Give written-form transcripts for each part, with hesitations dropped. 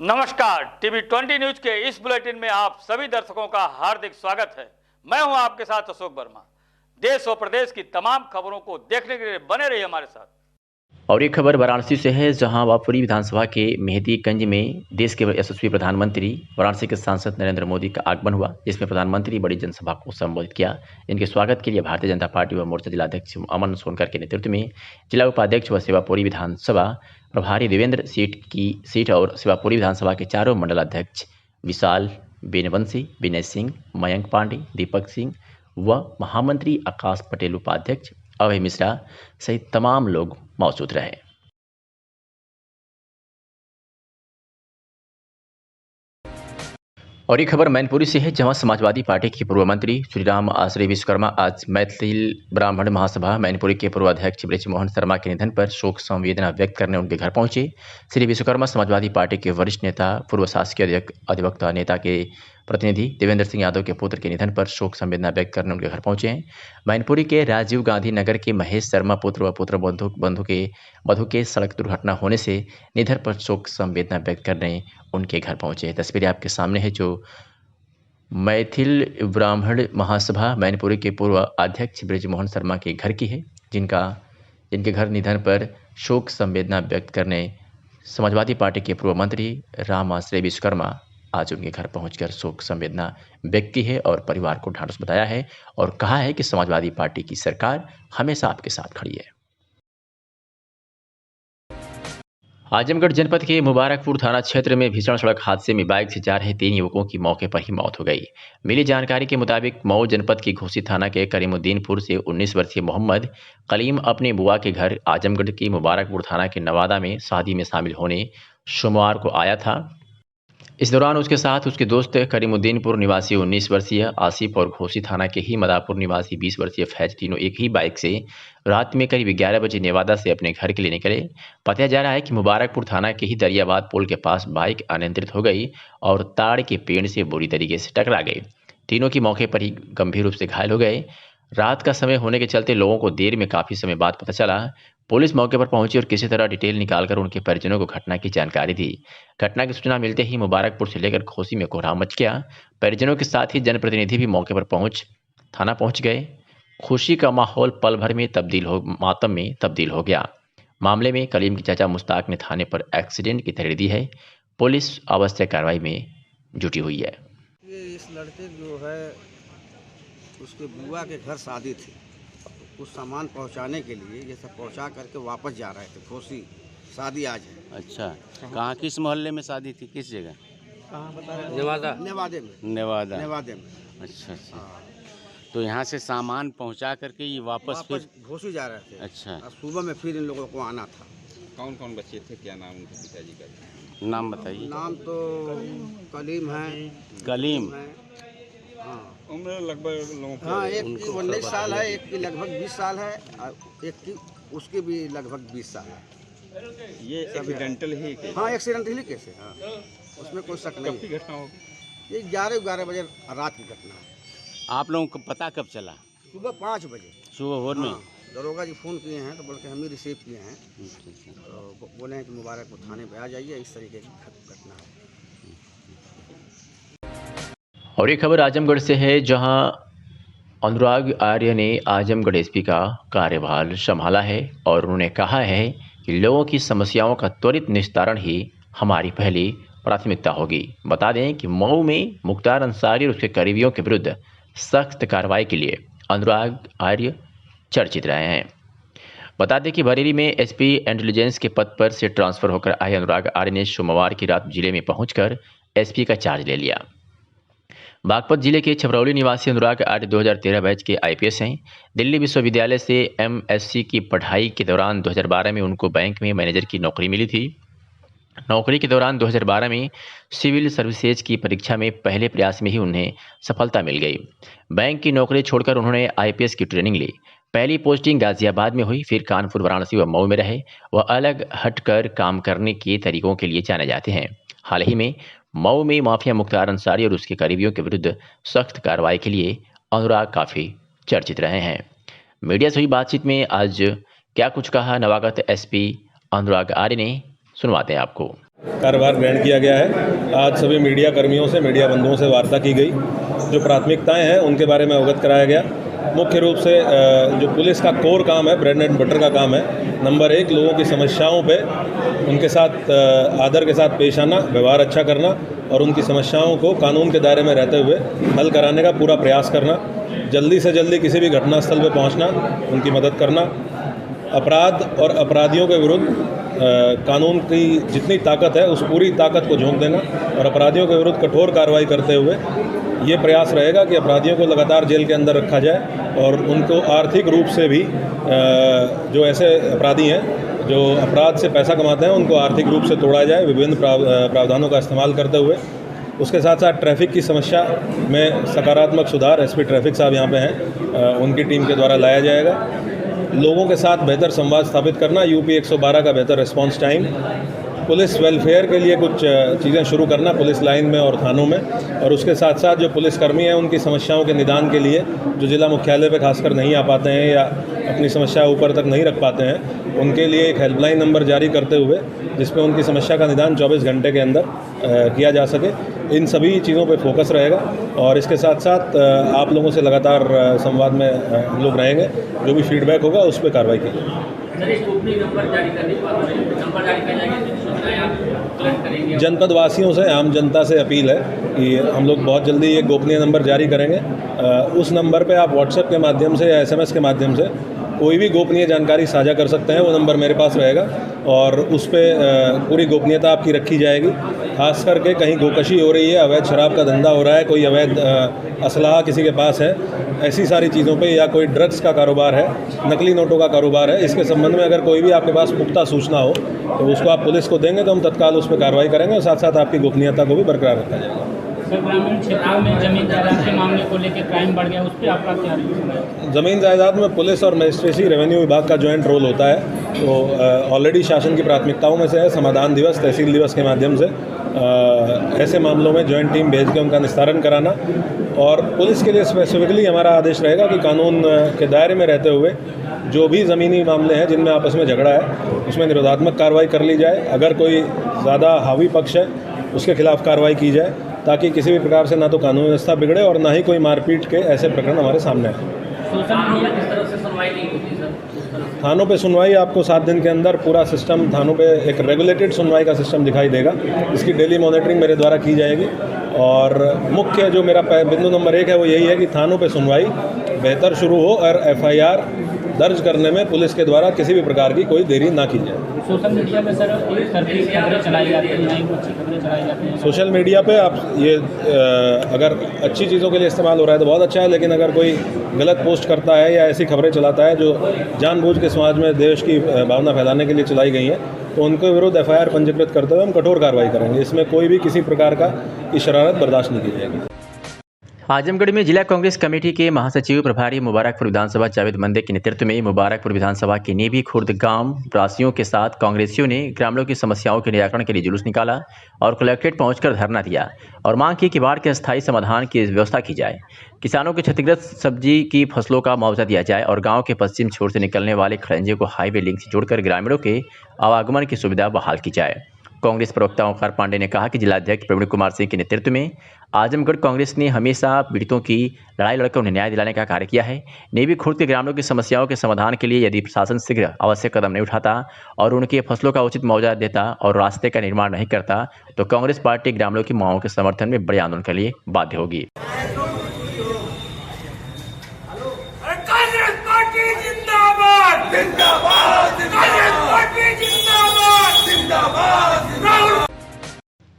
नमस्कार, TV 20 news के इस बुलेटिन में आप सभी दर्शकों का हार्दिक स्वागत है। मैं हूं आपके साथ अशोक वर्मा। देश और प्रदेश की तमाम खबरों को देखने के लिए बने रहिए हमारे साथ। और एक खबर वाराणसी से है, जहां वापुरी विधानसभा के मेहदीगंज में देश के यशस्वी प्रधानमंत्री वाराणसी के सांसद नरेंद्र मोदी का आगमन हुआ, जिसमें प्रधानमंत्री बड़ी जनसभा को संबोधित किया। इनके स्वागत के लिए भारतीय जनता पार्टी व मोर्चा जिलाध्यक्ष अमन सोनकर के नेतृत्व में जिला उपाध्यक्ष व शिवापुरी विधानसभा प्रभारी देवेंद्र सीट और शिवापुरी विधानसभा के चारों मंडलाध्यक्ष विशाल बेनवंशी, विनय सिंह, मयंक पांडे, दीपक सिंह व महामंत्री आकाश पटेल, उपाध्यक्ष अभय मिश्रा सहित तमाम लोग मौजूद रहे। और ये खबर मैनपुरी से है, जहां समाजवादी पार्टी के पूर्व मंत्री श्रीराम आश्रय विश्वकर्मा आज मैथिल ब्राह्मण महासभा मैनपुरी के पूर्व अध्यक्ष बृजमोहन शर्मा के निधन पर शोक संवेदना व्यक्त करने उनके घर पहुंचे। श्री विश्वकर्मा समाजवादी पार्टी के वरिष्ठ नेता, पूर्व शासकीय अधिवक्ता नेता के प्रतिनिधि देवेंद्र सिंह यादव के पुत्र के निधन पर शोक संवेदना व्यक्त करने उनके घर पहुंचे हैं। मैनपुरी के राजीव गांधी नगर के महेश शर्मा पुत्र व पुत्र बंधु के सड़क दुर्घटना होने से निधन पर शोक संवेदना व्यक्त करने उनके घर पहुंचे। तस्वीरें आपके सामने है, जो मैथिल ब्राह्मण महासभा मैनपुरी के पूर्व अध्यक्ष बृजमोहन शर्मा के घर की है, जिनके घर निधन पर शोक संवेदना व्यक्त करने समाजवादी पार्टी के पूर्व मंत्री राम आश्रय विश्वकर्मा आज उनके घर पहुंचकर शोक संवेदना व्यक्त की है और परिवार को ढांढस बताया है और कहा है कि समाजवादी पार्टी की सरकार हमेशा आपके साथ खड़ी है। आजमगढ़ जनपद के मुबारकपुर थाना क्षेत्र में भीषण सड़क हादसे में बाइक से जा रहे 3 युवकों की मौके पर ही मौत हो गई। मिली जानकारी के मुताबिक मऊ जनपद की घोसी थाना के करीमुद्दीनपुर से 19 वर्षीय मोहम्मद कलीम अपने बुआ के घर आजमगढ़ की मुबारकपुर थाना के नवादा में शादी में शामिल होने सोमवार को आया था। इस दौरान उसके साथ उसके दोस्त करीमुद्दीनपुर निवासी 19 वर्षीय आसिफ और घोसी थाना के ही मदापुर निवासी 20 वर्षीय फैज, तीनों एक ही बाइक से रात में करीब 11 बजे नेवादा से अपने घर के लिए निकले। बताया जा रहा है कि मुबारकपुर थाना के ही दरियाबाद पुल के पास बाइक अनियंत्रित हो गई और ताड़ के पेड़ से बुरी तरीके से टकरा गई। तीनों की मौके पर ही गंभीर रूप से घायल हो गए। रात का समय होने के चलते लोगों को देर में काफ़ी समय बाद पता चला। पुलिस मौके पर पहुंची और किसी तरह डिटेल निकालकर उनके परिजनों को घटना की जानकारी दी। घटना की सूचना मिलते ही मुबारकपुर से लेकर घोसी में कोहराम मच गया। परिजनों के साथ ही जनप्रतिनिधि भी मौके पर थाना पहुंच गए। खुशी का माहौल पल भर में मातम में तब्दील हो गया। मामले में कलीम के चाचा मुश्ताक ने थाने पर एक्सीडेंट की तहरीर दी है। पुलिस आवश्यक कार्रवाई में जुटी हुई है। इस लड़के जो है उसके बुआ के घर शादी थी, कुछ सामान पहुंचाने के लिए ये सब पहुंचा करके वापस जा रहे थे। घोसी शादी आज है। अच्छा, कहाँ किस मोहल्ले में शादी थी, किस जगह? कहाँ बता रहे? नेवादा में। नेवादा में। अच्छा। तो यहाँ से सामान पहुँचा करके ये वापस फिर घोसी जा रहे थे। अच्छा। सुबह में फिर इन लोगों को आना था। कौन कौन बच्चे थे, क्या नाम उनके पिताजी का? नाम बताइए। नाम तो कलीम है। कलीम। हाँ, उम्र लगभग लोगों की? हाँ, एक की 19 साल है, एक की लगभग 20 साल है और एक की उसके भी लगभग 20 साल है। ये एक्सीडेंटल ही केस? हाँ, एक्सीडेंटली केस है। हाँ, उसमें कोई शक नहीं। कब की घटना होगी? ये 11 बजे रात की घटना है। आप लोगों को पता कब चला? सुबह 5 बजे सुबह भोर में? हाँ, दरोगा जी फ़ोन किए हैं तो बोल के हम ही रिसीव किए हैं। तो बोले हैं कि मुबारकपुर थाने पे आ जाइए, इस तरीके की घटना है। और एक खबर आजमगढ़ से है, जहां अनुराग आर्य ने आजमगढ़ एसपी का कार्यभार संभाला है और उन्होंने कहा है कि लोगों की समस्याओं का त्वरित निस्तारण ही हमारी पहली प्राथमिकता होगी। बता दें कि मऊ में मुख्तार अंसारी और उसके करीबियों के विरुद्ध सख्त कार्रवाई के लिए अनुराग आर्य चर्चित रहे हैं। बता दें कि बरेली में एसपी इंटेलिजेंस के पद पर से ट्रांसफर होकर आए अनुराग आर्य ने सोमवार की रात जिले में पहुंचकर एसपी का चार्ज ले लिया। बागपत जिले के छबरौली निवासी अनुराग आर्य 2013 बैच के आईपीएस हैं। दिल्ली विश्वविद्यालय से एमएससी की पढ़ाई के दौरान 2012 में उनको बैंक में मैनेजर की नौकरी मिली थी। नौकरी के दौरान 2012 में सिविल सर्विसेज की परीक्षा में पहले प्रयास में ही उन्हें सफलता मिल गई। बैंक की नौकरी छोड़कर उन्होंने आईपीएस की ट्रेनिंग ली। पहली पोस्टिंग गाजियाबाद में हुई, फिर कानपुर, वाराणसी व मऊ में रहे। वह अलग हटकर काम करने के तरीकों के लिए जाने जाते हैं। हाल ही में मऊ में माफिया मुख्तार अंसारी और उसके करीबियों के विरुद्ध सख्त कार्रवाई के लिए अनुराग काफ़ी चर्चित रहे हैं। मीडिया से हुई बातचीत में आज क्या कुछ कहा नवागत एसपी अनुराग आर्य ने, सुनवाते हैं आपको। कार्यभार ग्रहण किया गया है। आज सभी मीडिया कर्मियों से, मीडिया बंधुओं से वार्ता की गई। जो प्राथमिकताएं हैं उनके बारे में अवगत कराया गया। मुख्य रूप से जो पुलिस का कोर काम है, ब्रेड एंड बटर का काम है, नंबर 1 लोगों की समस्याओं पे उनके साथ आदर के साथ पेश आना, व्यवहार अच्छा करना और उनकी समस्याओं को कानून के दायरे में रहते हुए हल कराने का पूरा प्रयास करना। जल्दी से जल्दी किसी भी घटनास्थल पर पहुंचना, उनकी मदद करना। अपराध और अपराधियों के विरुद्ध कानून की जितनी ताकत है उस पूरी ताकत को झोंक देना और अपराधियों के विरुद्ध कठोर कार्रवाई करते हुए ये प्रयास रहेगा कि अपराधियों को लगातार जेल के अंदर रखा जाए और उनको आर्थिक रूप से भी जो ऐसे अपराधी हैं जो अपराध से पैसा कमाते हैं उनको आर्थिक रूप से तोड़ा जाए विभिन्न प्रावधानों का इस्तेमाल करते हुए। उसके साथ साथ ट्रैफिक की समस्या में सकारात्मक सुधार एसपी ट्रैफिक साहब यहाँ पे हैं, उनकी टीम के द्वारा लाया जाएगा। लोगों के साथ बेहतर संवाद स्थापित करना, यूपी 112 का बेहतर रिस्पांस टाइम, पुलिस वेलफेयर के लिए कुछ चीज़ें शुरू करना पुलिस लाइन में और थानों में, और उसके साथ साथ जो पुलिसकर्मी हैं उनकी समस्याओं के निदान के लिए जो जिला मुख्यालय पे खासकर नहीं आ पाते हैं या अपनी समस्या ऊपर तक नहीं रख पाते हैं, उनके लिए एक हेल्पलाइन नंबर जारी करते हुए जिस पे उनकी समस्या का निदान 24 घंटे के अंदर किया जा सके। इन सभी चीज़ों पे फोकस रहेगा और इसके साथ साथ आप लोगों से लगातार संवाद में हम लोग रहेंगे। जो भी फीडबैक होगा उस पर कार्रवाई की जाएगी। जनपद वासियों से, आम जनता से अपील है कि हम लोग बहुत जल्दी एक गोपनीय नंबर जारी करेंगे। उस नंबर पे आप व्हाट्सएप के माध्यम से या SMS के माध्यम से कोई भी गोपनीय जानकारी साझा कर सकते हैं। वो नंबर मेरे पास रहेगा और उस पर पूरी गोपनीयता आपकी रखी जाएगी। खास करके कहीं गोकशी हो रही है, अवैध शराब का धंधा हो रहा है, कोई अवैध असलाह किसी के पास है, ऐसी सारी चीज़ों पे, या कोई ड्रग्स का कारोबार है, नकली नोटों का कारोबार है, इसके संबंध में अगर कोई भी आपके पास पुख्ता सूचना हो तो उसको आप पुलिस को देंगे तो हम तत्काल उस पर कार्रवाई करेंगे और साथ साथ आपकी गोपनीयता को भी बरकरार रखा जाएगा। सर, ग्रामीण क्षेत्रों में जमीन जायदाद के मामले को लेकर क्राइम बढ़ गया, उस पर आपका क्या रिएक्शन है? ज़मीन जायदाद में पुलिस और मजिस्ट्रेसी रेवेन्यू विभाग का जॉइंट रोल होता है। तो ऑलरेडी शासन की प्राथमिकताओं में से है समाधान दिवस, तहसील दिवस के माध्यम से ऐसे मामलों में जॉइंट टीम भेज के उनका निस्तारण कराना। और पुलिस के लिए स्पेसिफिकली हमारा आदेश रहेगा कि कानून के दायरे में रहते हुए जो भी ज़मीनी मामले हैं जिनमें आपस में झगड़ा है उसमें निरोधात्मक कार्रवाई कर ली जाए। अगर कोई ज़्यादा हावी पक्ष है उसके खिलाफ कार्रवाई की जाए ताकि किसी भी प्रकार से ना तो कानून व्यवस्था बिगड़े और ना ही कोई मारपीट के ऐसे प्रकरण हमारे सामने आए। सोशल मीडिया किस तरह से सुनवाई नहीं होती सर? थानों पे सुनवाई आपको 7 दिन के अंदर पूरा सिस्टम, थानों पे एक रेगुलेटेड सुनवाई का सिस्टम दिखाई देगा। इसकी डेली मॉनिटरिंग मेरे द्वारा की जाएगी और मुख्य जो मेरा बिंदु नंबर 1 है वो यही है कि थानों पे सुनवाई बेहतर शुरू हो और FIR दर्ज करने में पुलिस के द्वारा किसी भी प्रकार की कोई देरी ना की जाए। सोशल मीडिया पे सर एक तरफी खबरें चलाई जाती हैं, अच्छी खबरें चलाई जाती हैं। सोशल मीडिया पे आप ये अगर अच्छी चीज़ों के लिए इस्तेमाल हो रहा है तो बहुत अच्छा है, लेकिन अगर कोई गलत पोस्ट करता है या ऐसी खबरें चलाता है जो जानबूझ के समाज में देश की भावना फैलाने के लिए चलाई गई हैं तो उनके विरुद्ध FIR पंजीकृत करते हुए हम कठोर कार्रवाई करेंगे। इसमें कोई भी किसी प्रकार की शरारत बर्दाश्त नहीं की जाएगी। आजमगढ़ में जिला कांग्रेस कमेटी के महासचिव प्रभारी मुबारकपुर विधानसभा जावेद मंदे के नेतृत्व में मुबारकपुर विधानसभा के नेवी खुर्द गांव वासियों के साथ कांग्रेसियों ने ग्रामीणों की समस्याओं के निराकरण के लिए जुलूस निकाला और कलेक्ट्रेट पहुंचकर धरना दिया और मांग की कि बाढ़ के अस्थायी समाधान की व्यवस्था की जाए, किसानों के क्षतिग्रस्त सब्जी की फसलों का मुआवजा दिया जाए और गाँव के पश्चिम छोर से निकलने वाले खड़ंजे को हाईवे लिंक से जोड़कर ग्रामीणों के आवागमन की सुविधा बहाल की जाए। कांग्रेस प्रवक्ता ओंकार पांडे ने कहा कि जिलाध्यक्ष प्रवीण कुमार सिंह के नेतृत्व में आजमगढ़ कांग्रेस ने हमेशा पीड़ितों की लड़ाई लड़कर उन्हें न्याय दिलाने का कार्य किया है। नेवी खुर्द के ग्रामीणों की समस्याओं के समाधान के लिए यदि प्रशासन शीघ्र आवश्यक कदम नहीं उठाता और उनके फसलों का उचित मुआवजा देता और रास्ते का निर्माण नहीं करता तो कांग्रेस पार्टी ग्रामीणों की मांगों के समर्थन में बड़े आंदोलन के लिए बाध्य होगी।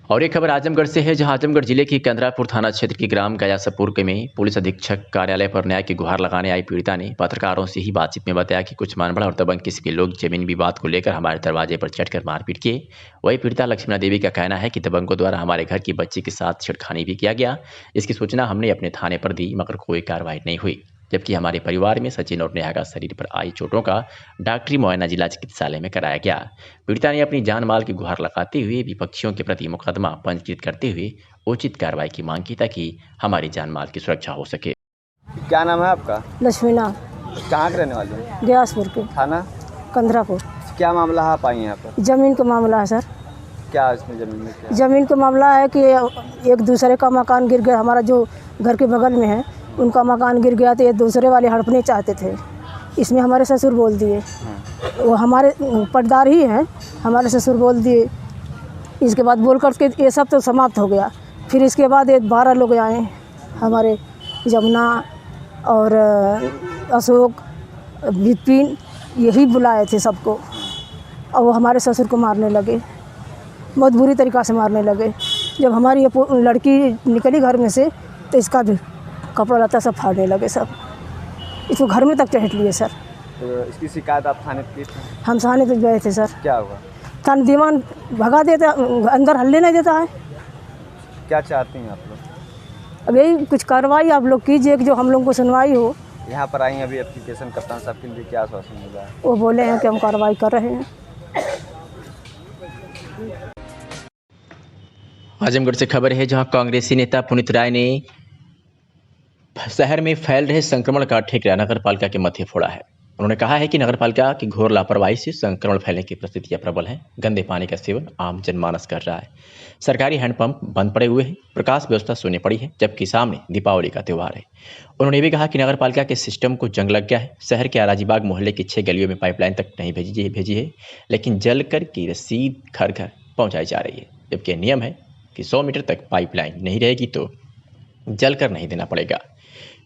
और एक खबर आजमगढ़ से है, जहां आजमगढ़ जिले की कंदरापुर थाना क्षेत्र के ग्राम गयासपुर में पुलिस अधीक्षक कार्यालय पर न्याय की गुहार लगाने आई पीड़िता ने पत्रकारों से ही बातचीत में बताया कि कुछ मानबड़ा और दबंग किस्म के लोग जमीन विवाद को लेकर हमारे दरवाजे पर चढ़कर मारपीट किए। वही पीड़िता लक्ष्मणा देवी का कहना है कि दबंगों द्वारा हमारे घर की बच्ची के साथ छेड़खानी भी किया गया। इसकी सूचना हमने अपने थाने पर दी मगर कोई कार्रवाई नहीं हुई, जबकि हमारे परिवार में सचिन और नेहा का शरीर पर आई चोटों का डॉक्टरी मुआयना जिला चिकित्सालय में कराया गया। पीड़िता ने अपनी जान माल की गुहार लगाते हुए विपक्षियों के प्रति मुकदमा पंजीकृत करते हुए उचित कार्रवाई की मांग की ताकि हमारी जान माल की सुरक्षा हो सके। क्या नाम है आपका? लक्ष्मीना। कहाँ के रहने वाले हैं? गयासपुर के। थाना कंदरापुर। क्या मामला आप आई हैं यहाँ पर? जमीन का मामला है सर। क्या इसमें ज़मीन में क्या? ज़मीन का मामला है कि एक दूसरे का मकान गिर गया, हमारा जो घर के बगल में है उनका मकान गिर गया तो ये दूसरे वाले हड़पने चाहते थे। इसमें हमारे ससुर बोल दिए, वो हमारे पटदार ही हैं, हमारे ससुर बोल दिए। इसके बाद बोल कर के ये सब तो समाप्त हो गया। फिर इसके बाद ये 12 लोग आए, हमारे जमुना और अशोक विपिन, यही बुलाए थे सबको, और वो हमारे ससुर को मारने लगे, बहुत बुरी तरीक़ा से मारने लगे। जब हमारी ये लड़की निकली घर में से तो इसका भी कपड़ा लत्ता सब फाड़ने लगे, सब इसको घर में तक चढ़ लिए सर। तो इसकी शिकायत आप थाने पे की थी? हम थाने पे गए थे सर। क्या हुआ? थाना दीवान भगा देता, अंदर हल्ले नहीं देता है। क्या चाहती हैं आप लोग? अब यही कुछ कार्रवाई आप लोग कीजिए कि जो हम लोग को सुनवाई हो। यहाँ पर आई अभी एप्लीकेशन कप्तान साहब के लिए, क्या आश्वासन मिला है? वो बोले हैं कि हम कार्रवाई कर रहे हैं। आजमगढ़ से खबर है, जहां कांग्रेसी नेता पुनीत राय ने शहर में फैल रहे संक्रमण का ठेकरा नगर पालिका के मध्य फोड़ा है। उन्होंने कहा है कि नगर पालिका की घोर लापरवाही से संक्रमण फैलने की परिस्थितियां प्रबल हैं। गंदे पानी का सेवन आम जनमानस कर रहा है। सरकारी हैंडपंप बंद पड़े हुए हैं, प्रकाश व्यवस्था शून्य पड़ी है, जबकि सामने दीपावली का त्यौहार है। उन्होंने भी कहा कि नगर पालिका के सिस्टम को जंग लग गया है। शहर के आराजीबाग मोहल्ले की 6 गलियों में पाइपलाइन तक नहीं भेजी है, लेकिन जलकर की रसीद घर घर पहुंचाई जा रही है, जबकि नियम है कि 100 मीटर तक पाइपलाइन नहीं रहेगी तो जलकर नहीं देना पड़ेगा।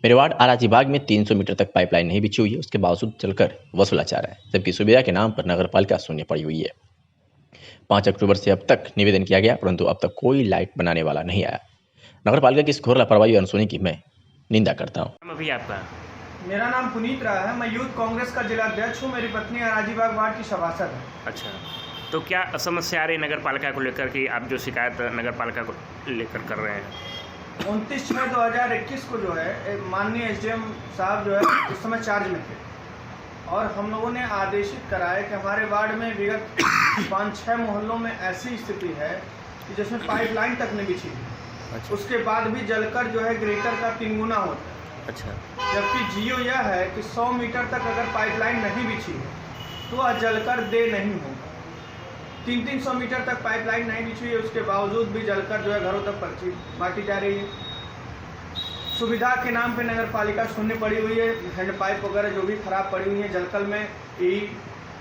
मेरे वार्ड आराजीबाग में 300 मीटर तक पाइपलाइन नहीं बिछी हुई है, उसके बावजूद जलकर वसूला जा रहा है, जबकि सुविधा के नाम पर नगर पालिका शून्य पड़ी हुई है। 5 अक्टूबर से अब तक निवेदन किया गया, परंतु अब तक कोई लाइट बनाने वाला नहीं आया। नगर पालिका की इस घोर लापरवाही और अनसुनी की मैं निंदा करता हूँ। अभी आपका? मेरा नाम पुनीत राय है, मैं यूथ कांग्रेस का जिला अध्यक्ष हूँ। मेरी पत्नी आराजीबाग वार्ड की सभासद है। अच्छा, तो क्या समस्या आ रही नगर पालिका को लेकर कि आप जो शिकायत नगर पालिका को लेकर कर रहे हैं? 29/6/2021 को जो है माननीय एसडीएम साहब जो है उस समय चार्ज में थे, और हम लोगों ने आदेशित कराया कि हमारे वार्ड में विगत 5-6 मोहल्लों में ऐसी स्थिति है कि जिसमें पाइपलाइन तक नहीं बिछी। अच्छा। उसके बाद भी जलकर जो है ग्रेटर का 3 गुना होता है। अच्छा। जबकि जियो यह है कि 100 मीटर तक अगर पाइपलाइन नहीं बिछी है तो जलकर दे नहीं होगा। 300 मीटर तक पाइपलाइन नहीं बिछी है, उसके बावजूद भी जलकर जो है घरों तक पर्ची बांटी जा रही है। सुविधा के नाम पे नगर पालिका शून्य पड़ी हुई है। हैंड पाइप वगैरह जो भी खराब पड़ी हुई है जलकल में, यही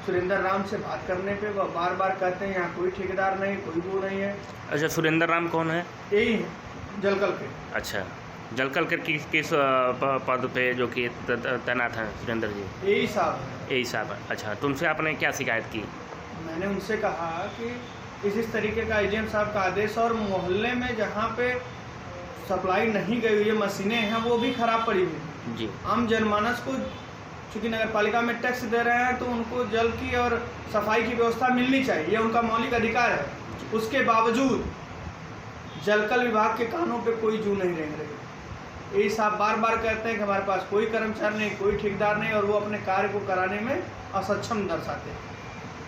सुरेंद्र राम से बात करने पे वो बार बार कहते हैं यहाँ कोई ठेकेदार नहीं, कोई वो नहीं है। अच्छा, सुरेंद्र राम कौन है? यही है जलकल के। अच्छा, जलकल के किस पद पे जो कि तैनात हैं सुरेंद्र जी? यही साहब। अच्छा, तुमसे आपने क्या शिकायत की? मैंने उनसे कहा कि इस तरीके का एसडीएम साहब का आदेश, और मोहल्ले में जहाँ पे सप्लाई नहीं गई हुई है, मशीनें हैं वो भी खराब पड़ी हुई जी। आम जनमानस को चूँकि नगर पालिका में टैक्स दे रहे हैं तो उनको जल की और सफाई की व्यवस्था मिलनी चाहिए, ये उनका मौलिक अधिकार है। उसके बावजूद जलकल विभाग के कानों पे कोई जू नहीं रेंग रही। ये साहब बार बार कहते हैं कि हमारे पास कोई कर्मचारी नहीं, कोई ठेकेदार नहीं, और वो अपने कार्य को कराने में असक्षम दर्शाते हैं।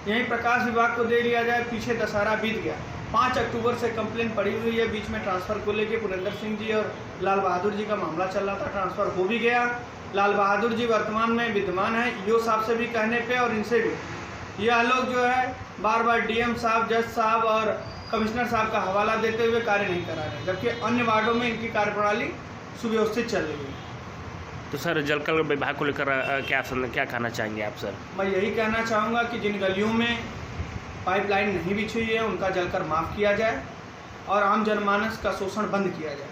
यहीं प्रकाश विभाग को दे लिया जाए, पीछे दशहरा बीत गया। 5 अक्टूबर से कंप्लेन पड़ी हुई है, बीच में ट्रांसफ़र को लेके पुरेंद्र सिंह जी और लाल बहादुर जी का मामला चल रहा था, ट्रांसफ़र हो भी गया। लाल बहादुर जी वर्तमान में विद्यमान है, ईओ साहब से भी कहने पे और इनसे भी यह लोग जो है बार बार डीएम साहब, जज साहब और कमिश्नर साहब का हवाला देते हुए कार्य नहीं करा रहे, जबकि अन्य वार्डों में इनकी कार्यप्रणाली सुव्यवस्थित चल रही है। तो सर, जलकल विभाग को लेकर क्या कहना चाहेंगे आप सर? मैं यही कहना चाहूँगा कि जिन गलियों में पाइपलाइन नहीं बिछी हुई है उनका जलकर माफ़ किया जाए और आम जनमानस का शोषण बंद किया जाए।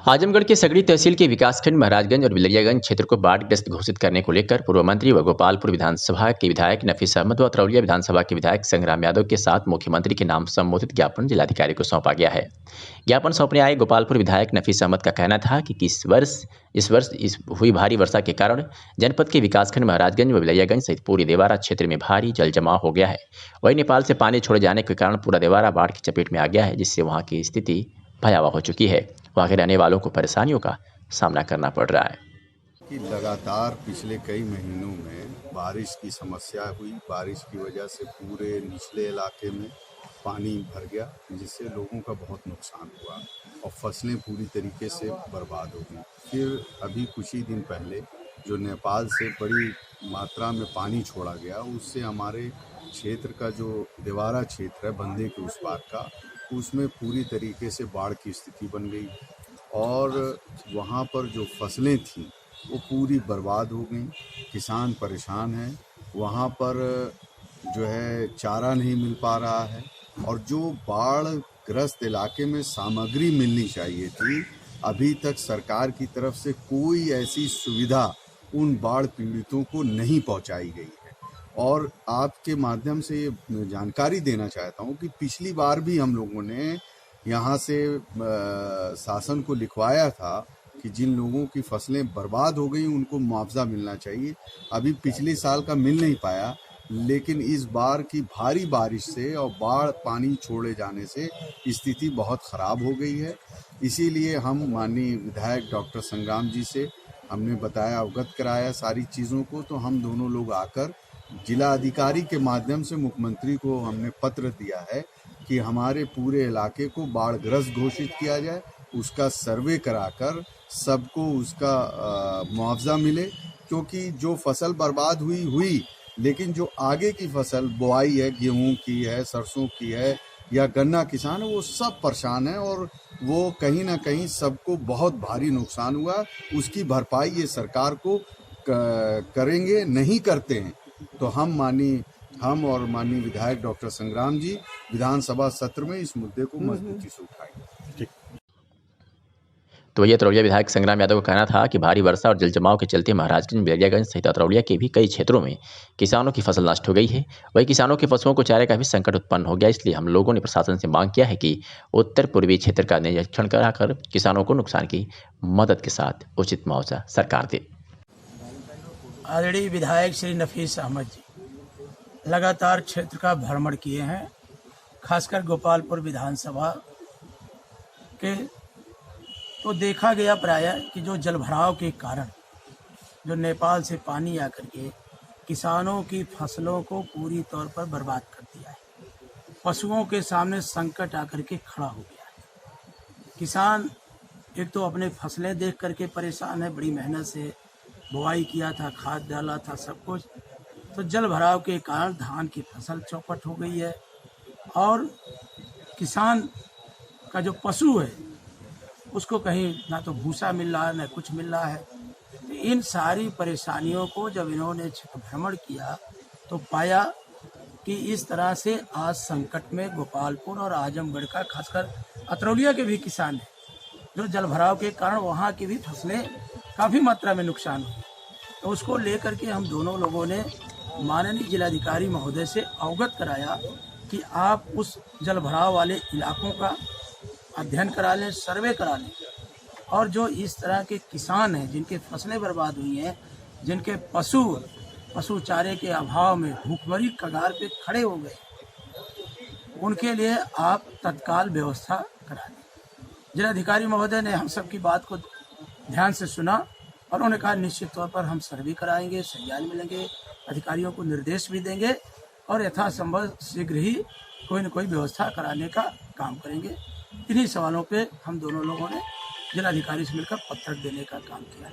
आजमगढ़ के सगड़ी तहसील के विकासखंड महाराजगंज और बिलरियागंज क्षेत्र को बाढ़ग्रस्त घोषित करने को लेकर पूर्व मंत्री व गोपालपुर विधानसभा के विधायक नफीस अहमद व तरौलिया विधानसभा के विधायक संग्राम यादव के साथ मुख्यमंत्री के नाम संबोधित ज्ञापन जिलाधिकारी को सौंपा गया है। ज्ञापन सौंपने आए गोपालपुर विधायक नफीस अहमद का कहना था कि इस वर्ष हुई भारी वर्षा के कारण जनपद के विकासखंड महाराजगंज व बिलरियागंज सहित पूरी देवारा क्षेत्र में भारी जल जमाव हो गया है। वहीं नेपाल से पानी छोड़े जाने के कारण पूरा देवारा बाढ़ की चपेट में आ गया है, जिससे वहाँ की स्थिति भयावह हो चुकी है। वहाँ के रहने वालों को परेशानियों का सामना करना पड़ रहा है कि लगातार पिछले कई महीनों में बारिश की समस्या हुई। बारिश की वजह से पूरे निचले इलाके में पानी भर गया, जिससे लोगों का बहुत नुकसान हुआ और फसलें पूरी तरीके से बर्बाद हो गई। फिर अभी कुछ ही दिन पहले जो नेपाल से बड़ी मात्रा में पानी छोड़ा गया, उससे हमारे क्षेत्र का जो दीवारा क्षेत्र है बंदे के उस पार का, उसमें पूरी तरीके से बाढ़ की स्थिति बन गई और वहाँ पर जो फसलें थीं वो पूरी बर्बाद हो गई। किसान परेशान हैं, वहाँ पर जो है चारा नहीं मिल पा रहा है और जो बाढ़ ग्रस्त इलाके में सामग्री मिलनी चाहिए थी, अभी तक सरकार की तरफ से कोई ऐसी सुविधा उन बाढ़ पीड़ितों को नहीं पहुंचाई गई है। और आपके माध्यम से ये जानकारी देना चाहता हूं कि पिछली बार भी हम लोगों ने यहाँ से शासन को लिखवाया था कि जिन लोगों की फसलें बर्बाद हो गई उनको मुआवजा मिलना चाहिए। अभी पिछले साल का मिल नहीं पाया, लेकिन इस बार की भारी बारिश से और बाढ़ पानी छोड़े जाने से स्थिति बहुत ख़राब हो गई है। इसीलिए हम माननीय विधायक डॉक्टर संग्राम जी से हमने बताया, अवगत कराया सारी चीज़ों को, तो हम दोनों लोग आकर जिला अधिकारी के माध्यम से मुख्यमंत्री को हमने पत्र दिया है कि हमारे पूरे इलाके को बाढ़ग्रस्त घोषित किया जाए, उसका सर्वे कराकर सबको उसका मुआवजा मिले, क्योंकि जो फसल बर्बाद हुई लेकिन जो आगे की फसल बुआई है, गेहूं की है, सरसों की है या गन्ना किसान है, वो सब परेशान है और वो कहीं ना कहीं सबको बहुत भारी नुकसान हुआ। उसकी भरपाई ये सरकार को करेंगे, नहीं करते हैं तो हम और माननीय विधायक डॉक्टर संग्राम जी विधानसभा सत्र में इस मुद्दे को मजबूती से उठाएंगे। तो ये अतरौलिया विधायक संग्राम यादव का कहना था कि भारी वर्षा और जलजमाव के चलते महाराजगंज, बेरियागंज सहित अतरौलिया के भी कई क्षेत्रों में किसानों की फसल नष्ट हो गई है। वहीं किसानों के पशुओं को चारे का भी संकट उत्पन्न हो गया। इसलिए हम लोगों ने प्रशासन से मांग किया है कि उत्तर पूर्वी क्षेत्र का निरीक्षण कराकर किसानों को नुकसान की मदद के साथ उचित मुआवजा सरकार दे। आदरणीय विधायक श्री नफीस अहमद जी लगातार क्षेत्र का भ्रमण किए हैं, खासकर गोपालपुर विधानसभा के, तो देखा गया प्रायः कि जो जलभराव के कारण जो नेपाल से पानी आकर के किसानों की फसलों को पूरी तौर पर बर्बाद कर दिया है, पशुओं के सामने संकट आकर के खड़ा हो गया है। किसान एक तो अपने फसलें देख करके परेशान है, बड़ी मेहनत से बुआई किया था, खाद डाला था, सब कुछ, तो जल भराव के कारण धान की फसल चौपट हो गई है और किसान का जो पशु है उसको कहीं ना तो भूसा मिल रहा है ना कुछ मिल रहा है। तो इन सारी परेशानियों को जब इन्होंने क्षेत्र भ्रमण किया तो पाया कि इस तरह से आज संकट में गोपालपुर और आजमगढ़ का, खासकर अतरौलिया के भी किसान हैं, जो जल भराव के कारण वहाँ की भी फसलें काफ़ी मात्रा में नुकसान हुई। तो उसको लेकर के हम दोनों लोगों ने माननीय जिलाधिकारी महोदय से अवगत कराया कि आप उस जल भराव वाले इलाकों का अध्ययन करा लें, सर्वे करा लें, और जो इस तरह के किसान हैं जिनके फसलें बर्बाद हुई हैं, जिनके पशु चारे के अभाव में भूखमरी कगार पे खड़े हो गए, उनके लिए आप तत्काल व्यवस्था करा दें। जिलाधिकारी महोदय ने हम सब की बात को ध्यान से सुना और उन्होंने कहा निश्चित तौर पर हम सर्वे कराएंगे, संज्ञान मिलेंगे, अधिकारियों को निर्देश भी देंगे और यथासंभव शीघ्र ही कोई न कोई व्यवस्था कराने का काम करेंगे। इन्हीं सवालों पे हम दोनों लोगों ने जिलाधिकारी से मिलकर पत्र देने का काम किया।